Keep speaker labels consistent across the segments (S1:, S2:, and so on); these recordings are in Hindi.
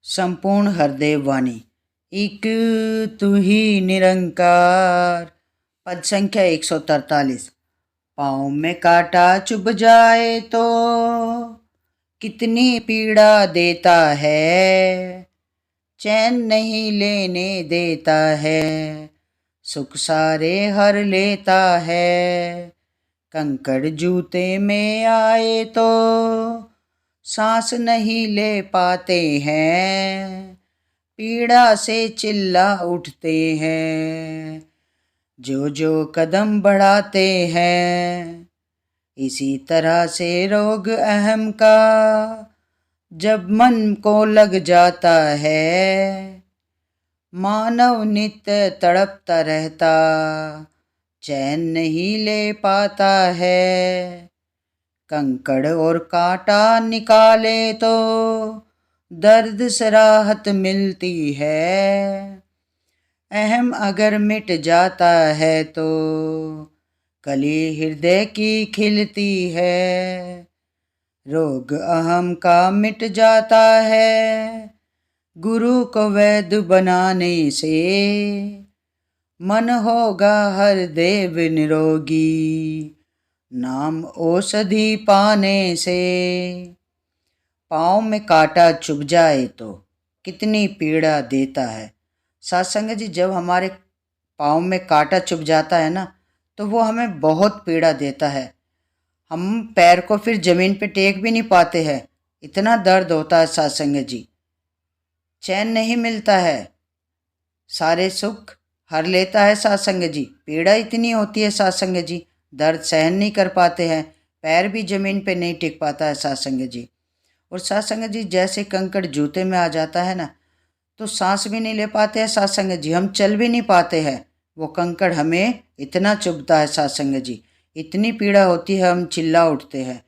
S1: संपूर्ण हृदय वाणी। एक तू ही निरंकार। पद संख्या 143। पाँव में कांटा चुभ जाए तो कितनी पीड़ा देता है, चैन नहीं लेने देता है, सुख सारे हर लेता है। कंकड़ जूते में आए तो सांस नहीं ले पाते हैं, पीड़ा से चिल्ला उठते हैं। जो जो कदम बढ़ाते हैं, इसी तरह से रोग अहम का जब मन को लग जाता है, मानव नित्य तड़पता रहता, चैन नहीं ले पाता है। कंकड़ और कांटा निकाले तो दर्द से राहत मिलती है, अहम अगर मिट जाता है तो कली हृदय की खिलती है। रोग अहम का मिट जाता है, गुरु को वैद्य बनाने से मन होगा हर देव निरोगी, नाम औषधि पाने से। पाँव में कांटा चुभ जाए तो कितनी पीड़ा देता है। सत्संग जी, जब हमारे पाँव में कांटा चुभ जाता है ना, तो वो हमें बहुत पीड़ा देता है। हम पैर को फिर जमीन पे टेक भी नहीं पाते हैं, इतना दर्द होता है सत्संग जी। चैन नहीं मिलता है, सारे सुख हर लेता है सत्संग जी। पीड़ा इतनी होती है सत्संग जी, दर्द सहन नहीं कर पाते हैं, पैर भी जमीन पे नहीं टिक पाता है सत्संग जी। और सत्संग जी, जैसे कंकड़ जूते में आ जाता है ना, तो सांस भी नहीं ले पाते हैं सत्संग जी, हम चल भी नहीं पाते हैं। वो कंकड़ हमें इतना चुभता है सत्संग जी, इतनी पीड़ा होती है, हम चिल्ला उठते हैं।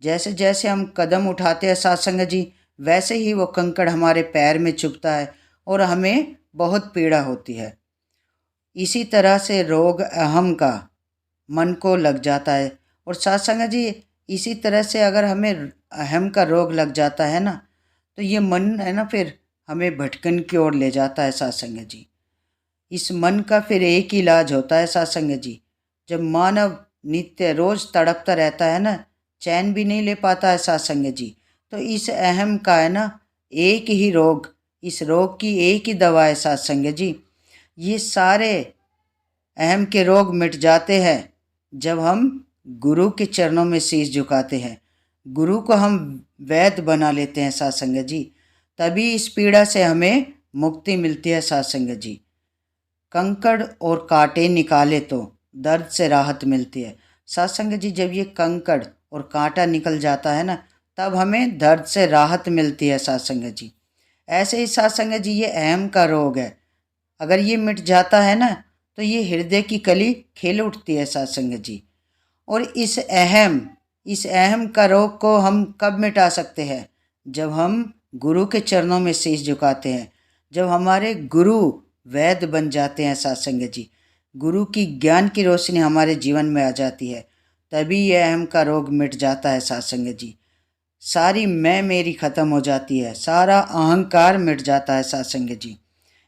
S1: जैसे जैसे हम कदम उठाते हैं सत्संग जी, वैसे ही वो कंकड़ हमारे पैर में चुभता है और हमें बहुत पीड़ा होती है। इसी तरह से रोग अहम का मन को लग जाता है। और सत्संग जी, इसी तरह से अगर हमें अहम का रोग लग जाता है ना, तो ये मन है ना, फिर हमें भटकन की ओर ले जाता है सत्संग जी। इस मन का फिर एक ही इलाज होता है सत्संग जी। जब मानव नित्य रोज तड़पता रहता है ना, चैन भी नहीं ले पाता है सत्संग जी, तो इस अहम का है ना एक ही रोग, इस रोग की एक ही दवा है सत्संग जी। ये सारे अहम के रोग मिट जाते हैं जब हम गुरु के चरणों में शीश झुकाते हैं, गुरु को हम वैद्य बना लेते हैं सत्संग जी। तभी इस पीड़ा से हमें मुक्ति मिलती है सत्संग जी। कंकड़ और कांटे निकाले तो दर्द से राहत मिलती है सत्संग जी। जब ये कंकड़ और कांटा निकल जाता है ना, तब हमें दर्द से राहत मिलती है सत्संग जी। ऐसे ही सत्संग जी, ये अहम का रोग है, अगर ये मिट जाता है ना, तो ये हृदय की कली खिल उठती है सत्संग जी। और इस अहम का रोग को हम कब मिटा सकते हैं? जब हम गुरु के चरणों में शीश झुकाते हैं, जब हमारे गुरु वैद्य बन जाते हैं सत्संग जी, गुरु की ज्ञान की रोशनी हमारे जीवन में आ जाती है, तभी यह अहम का रोग मिट जाता है सत्संग जी। सारी मैं मेरी खत्म हो जाती है, सारा अहंकार मिट जाता है सत्संग जी।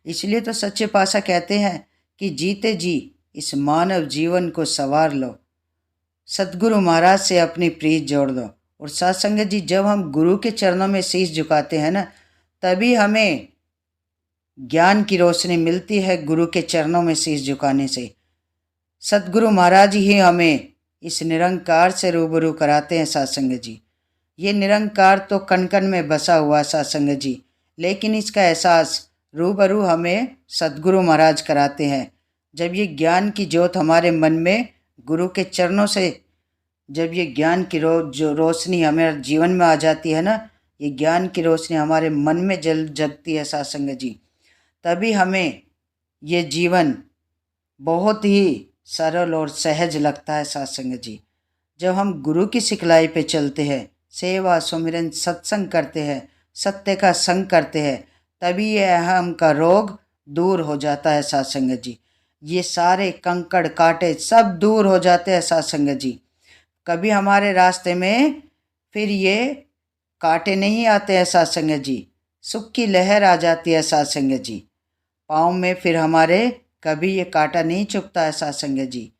S1: इसलिए तो सच्चे पातशाह कहते हैं कि जीते जी इस मानव जीवन को संवार लो, सतगुरु महाराज से अपनी प्रीत जोड़ दो। और सत्संग जी, जब हम गुरु के चरणों में शीश झुकाते हैं ना, तभी हमें ज्ञान की रोशनी मिलती है। गुरु के चरणों में शीश झुकाने से सतगुरु महाराज ही हमें इस निरंकार से रूबरू कराते हैं सत्संग जी। ये निरंकार तो कण कण में बसा हुआ सत्संग जी, लेकिन इसका एहसास रूबरू हमें सतगुरु महाराज कराते हैं। जब ये ज्ञान की ज्योत हमारे मन में गुरु के चरणों से, जब ये ज्ञान की जो रोशनी हमारे जीवन में आ जाती है ना, ये ज्ञान की रोशनी हमारे मन में जगती है सत्संग जी, तभी हमें ये जीवन बहुत ही सरल और सहज लगता है सत्संग जी। जब हम गुरु की सिखलाई पे चलते हैं, सेवा सुमिरन सत्संग करते हैं, सत्य का संग करते हैं, तभी ये अहम का रोग दूर हो जाता है सत्संग जी। ये सारे कंकड़ कांटे सब दूर हो जाते हैं सत्संग जी। कभी हमारे रास्ते में फिर ये कांटे नहीं आते हैं सत्संग जी। सुख की लहर आ जाती है साथ संगत जी। पाँव में फिर हमारे कभी ये कांटा नहीं चुभता है साथ संगत जी।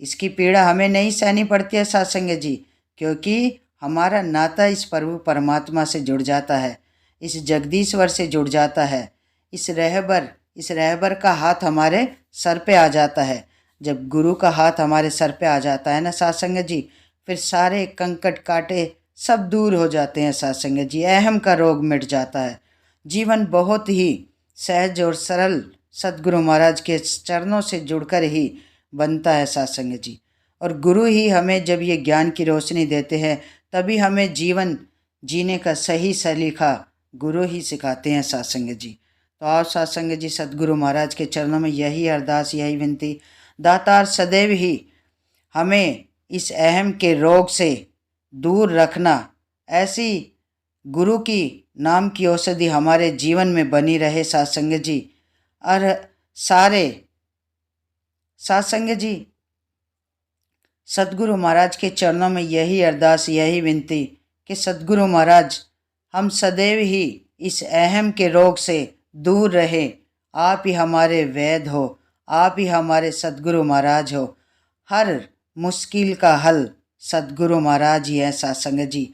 S1: इसकी पीड़ा हमें नहीं सहनी पड़ती है साथ संगत जी, क्योंकि हमारा नाता इस प्रभु परमात्मा से जुड़ जाता है, इस जगदीश्वर से जुड़ जाता है। इस रहबर का हाथ हमारे सर पे आ जाता है। जब गुरु का हाथ हमारे सर पे आ जाता है ना साथ संगत जी, फिर सारे कंकट कांटे सब दूर हो जाते हैं साथ संगत जी। अहम का रोग मिट जाता है। जीवन बहुत ही सहज और सरल सदगुरु महाराज के चरणों से जुड़कर ही बनता है साथ संगत जी। और गुरु ही हमें जब ये ज्ञान की रोशनी देते हैं, तभी हमें जीवन जीने का सही सलीका गुरु ही सिखाते हैं साथ संगत जी। तो आप साथ संगत जी सदगुरु महाराज के चरणों में यही अरदास, यही विनती, दातार सदैव ही हमें इस अहम के रोग से दूर रखना, ऐसी गुरु की नाम की औषधि हमारे जीवन में बनी रहे साथ संगत जी। और सारे साथ संगत जी सदगुरु महाराज के चरणों में यही अरदास, यही विनती कि सदगुरु महाराज हम सदैव ही इस अहम के रोग से दूर रहे। आप ही हमारे वैद्य हो, आप ही हमारे सदगुरु महाराज हो। हर मुश्किल का हल सदगुरु महाराज ही है साथ संगत जी।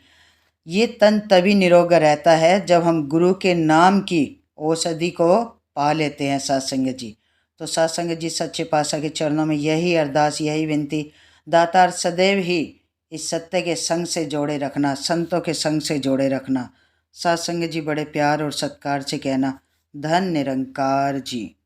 S1: ये तन तभी निरोग रहता है जब हम गुरु के नाम की औषधि को पा लेते हैं साथ संगत जी। तो साथ संगत जी सच्चे पातशाह के चरणों में यही अरदास, यही विनती, दातार सदैव ही इस सत्य के संग से जोड़े रखना, संतों के संग से जोड़े रखना। साथ संगत जी बड़े प्यार और सत्कार से कहना, धन निरंकार जी।